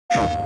Missing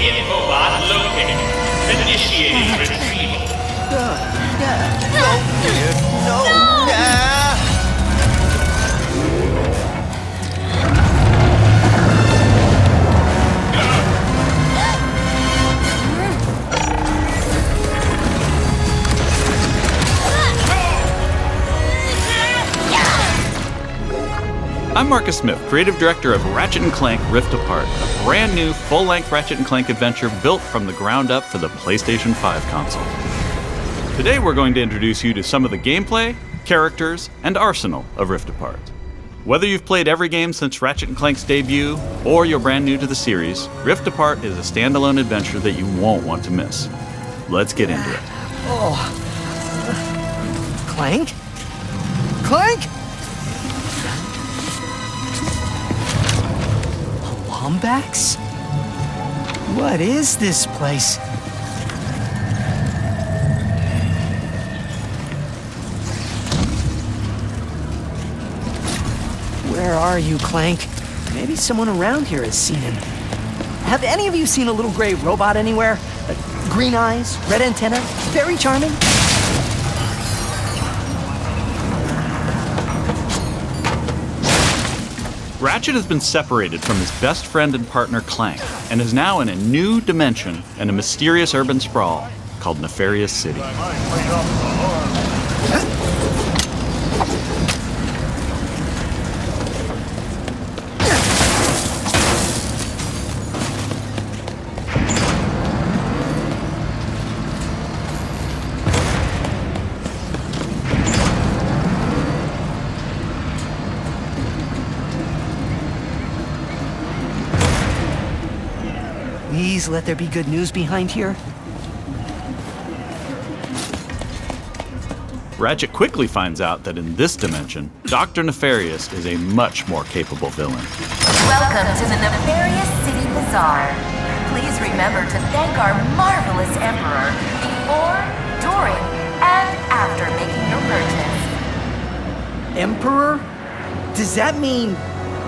infobot located. Initiating retrieval. I'm Marcus Smith, creative director of Ratchet & Clank Rift Apart, a brand new full-length Ratchet & Clank adventure built from the ground up for the PlayStation 5 console. Today we're going to introduce you to some of the gameplay, characters, and arsenal of Rift Apart. Whether you've played every game since Ratchet & Clank's debut, or you're brand new to the series, Rift Apart is a standalone adventure that you won't want to miss. Let's get into it. Clank? Clank? Lombax? What is this place? Where are you, Clank? Maybe someone around here has seen him. Have any of you seen a little gray robot anywhere? Green eyes, red antenna, very charming? Ratchet has been separated from his best friend and partner Clank, and is now in a new dimension in a mysterious urban sprawl called Nefarious City. Please let there be good news behind here. Ratchet quickly finds out that in this dimension, Dr. Nefarious is a much more capable villain. Welcome to the Nefarious City Bazaar. Please remember to thank our marvelous Emperor before, during, and after making your purchase. Emperor? Does that mean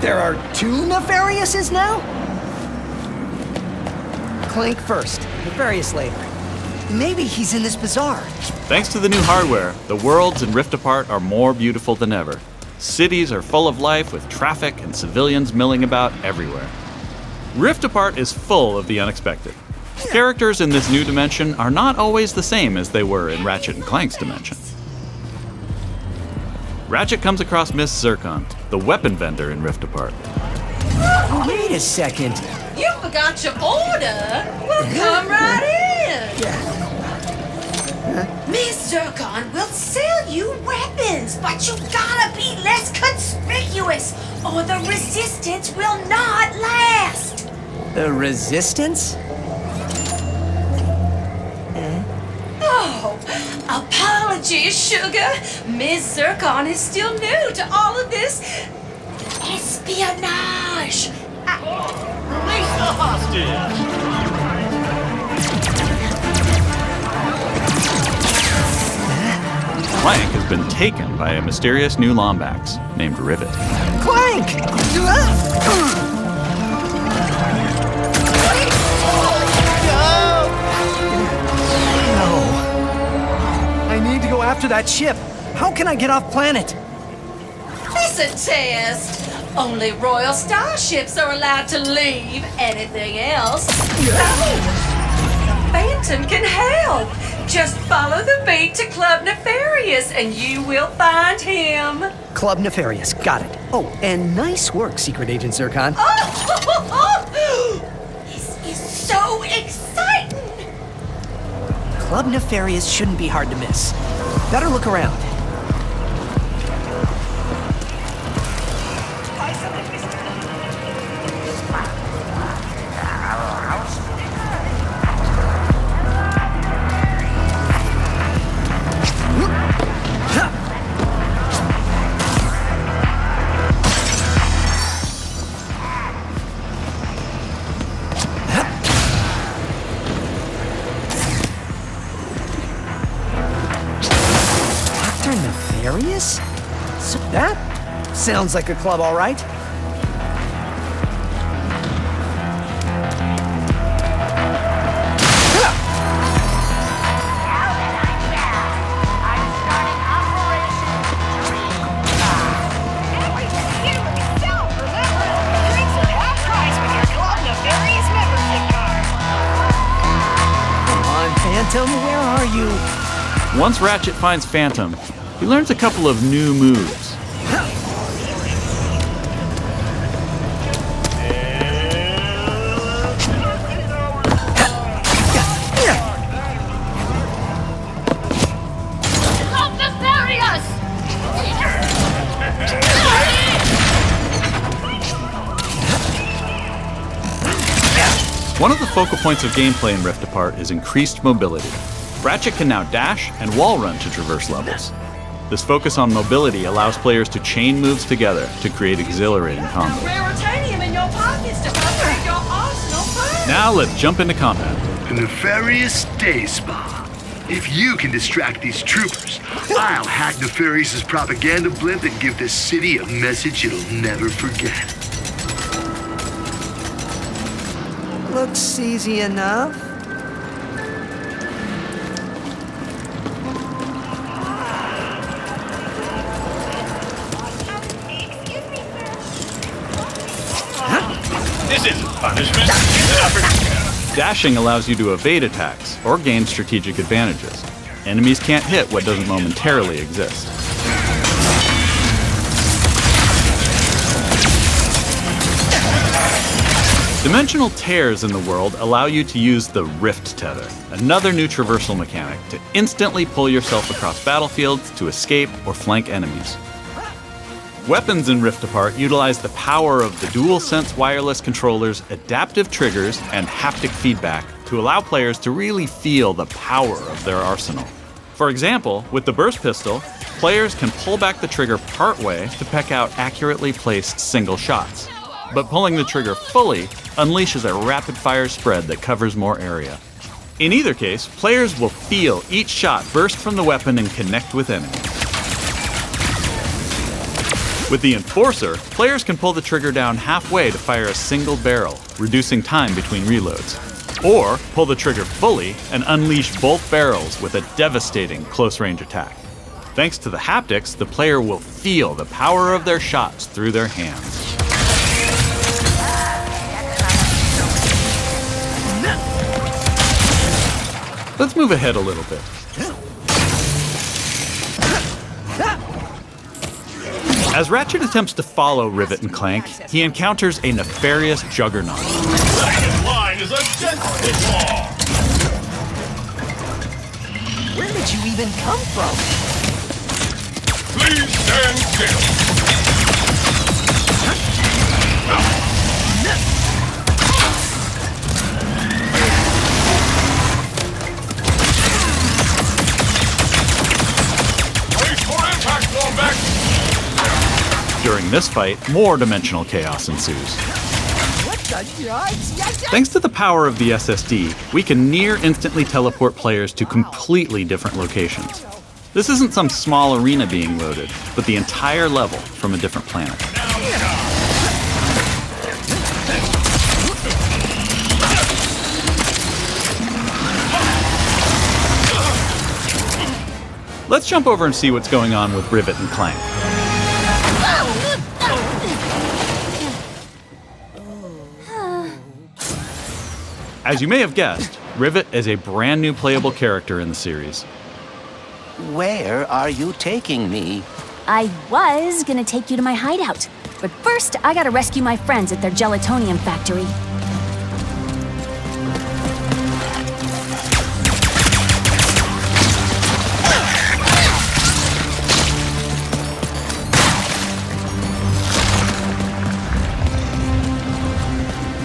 there are two Nefariouses now? Clank first, Nefarious later. Maybe he's in this bazaar. Thanks to the new hardware, the worlds in Rift Apart are more beautiful than ever. Cities are full of life with traffic and civilians milling about everywhere. Rift Apart is full of the unexpected. Characters in this new dimension are not always the same as they were in Ratchet & Clank's dimension. Ratchet comes across Miss Zircon, the weapon vendor in Rift Apart. Wait a second. You forgot your order? Well, come right in. Miss Zircon will sell you weapons, but you gotta be less conspicuous, or the resistance will not last. The Resistance? Oh, apologies, sugar. Miss Zircon is still new to all of this espionage. Release the hostage! Clank has been taken by a mysterious new Lombax named Rivet. Clank! No. I need to go after that ship. How can I get off planet? It's a test. Only royal starships are allowed to leave. Anything else? No. Phantom can help. Just follow the beat to Club Nefarious and you will find him. Club Nefarious, got it. Oh, and nice work, Secret Agent Zircon. Oh, this is so exciting. Club Nefarious shouldn't be hard to miss. Better look around. Nefarious? So that sounds like a club, all right. Phantom, where are you? Once Ratchet finds Phantom, he learns a couple of new moves. One of the focal points of gameplay in Rift Apart is increased mobility. Ratchet can now dash and wall run to traverse levels. This focus on mobility allows players to chain moves together to create exhilarating combos. Raritanium in your pockets to upgrade your arsenal first. Now let's jump into combat. A nefarious day spa. If you can distract these troopers, I'll hack Nefarious's propaganda blimp and give this city a message it'll never forget. Looks easy enough. This isn't punishment. It's an opportunity. Dashing allows you to evade attacks or gain strategic advantages. Enemies can't hit what doesn't momentarily exist. Dimensional tears in the world allow you to use the Rift Tether, another new traversal mechanic to instantly pull yourself across battlefields to escape or flank enemies. Weapons in Rift Apart utilize the power of the DualSense wireless controller's adaptive triggers and haptic feedback to allow players to really feel the power of their arsenal. For example, with the burst pistol, players can pull back the trigger partway to peck out accurately placed single shots. But pulling the trigger fully unleashes a rapid-fire spread that covers more area. In either case, players will feel each shot burst from the weapon and connect with enemies. With the Enforcer, players can pull the trigger down halfway to fire a single barrel, reducing time between reloads. Or pull the trigger fully and unleash both barrels with a devastating close-range attack. Thanks to the haptics, the player will feel the power of their shots through their hands. Let's move ahead a little bit. As Ratchet attempts to follow Rivet and Clank, he encounters a nefarious juggernaut. Second line is a death law. Where did you even come from? Please stand still. During this fight, more dimensional chaos ensues. Thanks to the power of the SSD, we can near instantly teleport players to completely different locations. This isn't some small arena being loaded, but the entire level from a different planet. Let's jump over and see what's going on with Rivet and Clank. As you may have guessed, Rivet is a brand new playable character in the series. Where are you taking me? I was gonna take you to my hideout, but first I gotta rescue my friends at their gelatonium factory.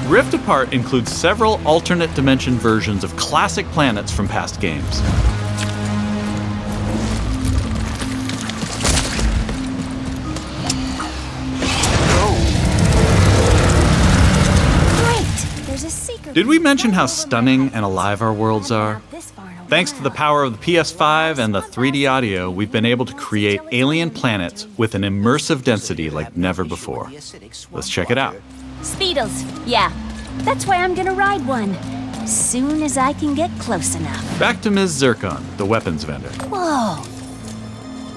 Rift Apart includes several alternate dimension versions of classic planets from past games. Great! There's a secret. Did we mention how stunning and alive our worlds are? This far and Thanks to the power of the PS5 and the 3D audio, we've been able to create alien planets with an immersive density like never before. Let's check it out. Speedles, yeah. That's why I'm gonna ride one. As soon as I can get close enough. Back to Ms. Zircon, the weapons vendor. Whoa.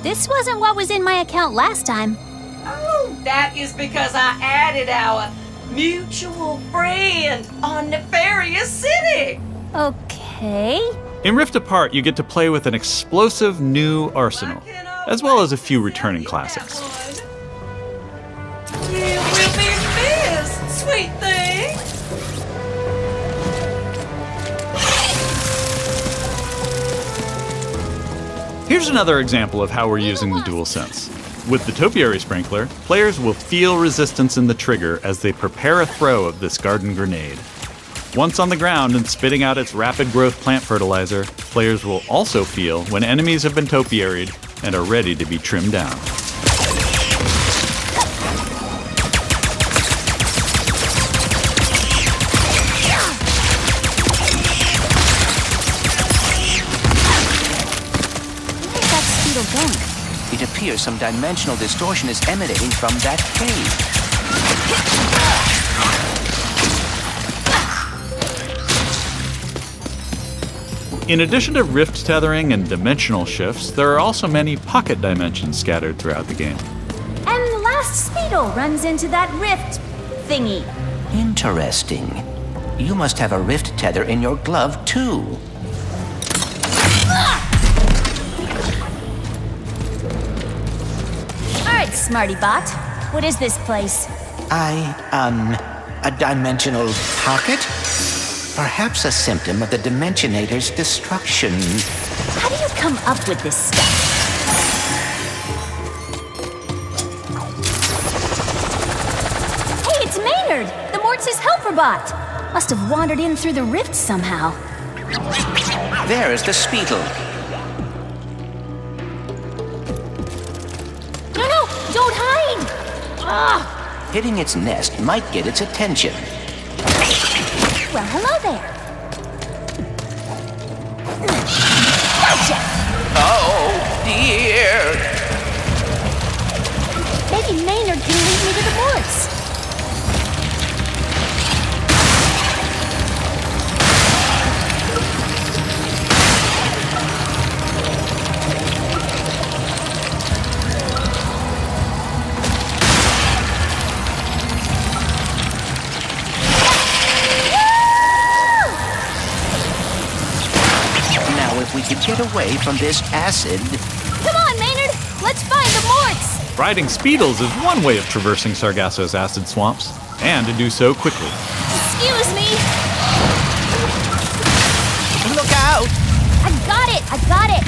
This wasn't what was in my account last time. Oh, that is because I added our mutual friend on Nefarious City. Okay. In Rift Apart, you get to play with an explosive new arsenal, as well as a few returning classics. You will be missed, sweet thing. Here's another example of how we're using the DualSense. With the Topiary Sprinkler, players will feel resistance in the trigger as they prepare a throw of this garden grenade. Once on the ground and spitting out its rapid growth plant fertilizer, players will also feel when enemies have been topiaried and are ready to be trimmed down. Where's that Speedle going? It appears some dimensional distortion is emanating from that cave. In addition to rift tethering and dimensional shifts, there are also many pocket dimensions scattered throughout the game. And the last Speedle runs into that rift thingy. Interesting. You must have a rift tether in your glove, too. All right, Smarty Bot. What is this place? A dimensional pocket? Perhaps a symptom of the Dimensionator's destruction. How do you come up with this stuff? Hey, it's Maynard, the Mortis helper bot. Must have wandered in through the rift somehow. There is the Speedle. No, don't hide! Ah! Hitting its nest might get its attention. Well, hello there. Gotcha! Oh, dear! Maybe Maynard can lead me to the Mortis. If we could get away from this acid. Come on, Maynard! Let's find the Morts! Riding Speedles is one way of traversing Sargasso's acid swamps, and to do so quickly. Excuse me! Look out! I got it!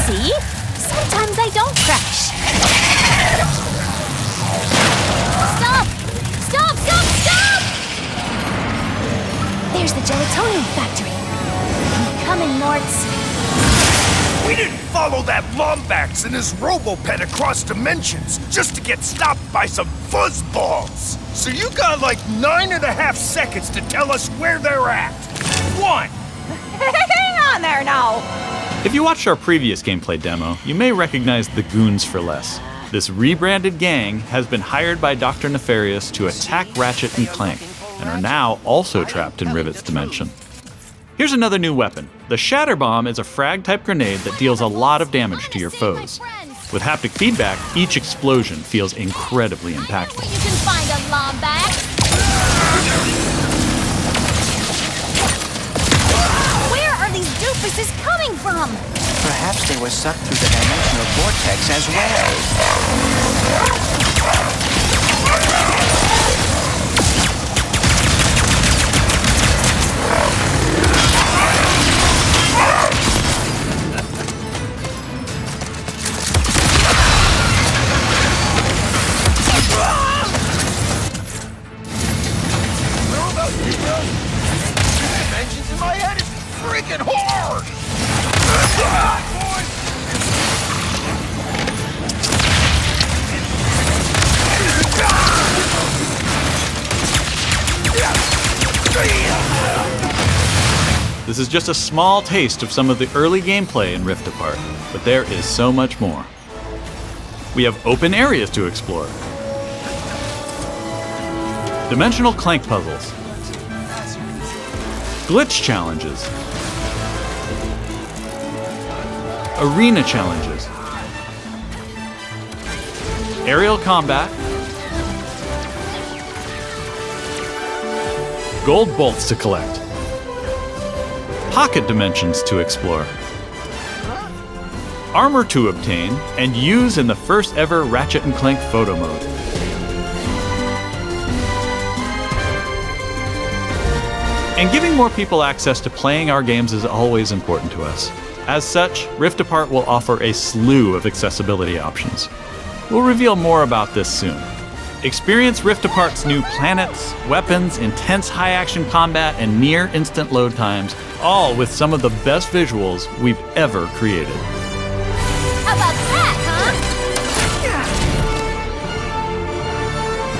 See? Sometimes I don't crash. Stop! There's the gelatonium factory. Coming, Morts. We didn't follow that Lombax and his Robopet across dimensions just to get stopped by some fuzzballs. So you got like 9.5 seconds to tell us where they're at. 1. Hang on there now. If you watched our previous gameplay demo, you may recognize the Goons for Less. This rebranded gang has been hired by Dr. Nefarious to attack Ratchet and Clank, and are now also trapped in Rivet's dimension. Here's another new weapon. The Shatter Bomb is a frag-type grenade that deals a lot of damage to your foes. With haptic feedback, each explosion feels incredibly impactful. You can find a Lombax. Where are these doofuses coming from? Perhaps they were sucked through the dimensional vortex as well. Dimensions in my head is freaking hard! This is just a small taste of some of the early gameplay in Rift Apart, but there is so much more. We have open areas to explore, dimensional Clank puzzles, glitch challenges, arena challenges, aerial combat, gold bolts to collect, pocket dimensions to explore, armor to obtain and use in the first ever Ratchet and Clank photo mode. And giving more people access to playing our games is always important to us. As such, Rift Apart will offer a slew of accessibility options. We'll reveal more about this soon. Experience Rift Apart's new planets, weapons, intense high-action combat, and near-instant load times, all with some of the best visuals we've ever created. How about that, huh?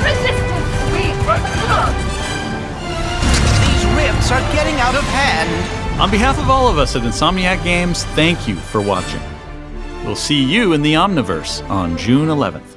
Resistance, These rifts are getting out of hand. On behalf of all of us at Insomniac Games, thank you for watching. We'll see you in the Omniverse on June 11th.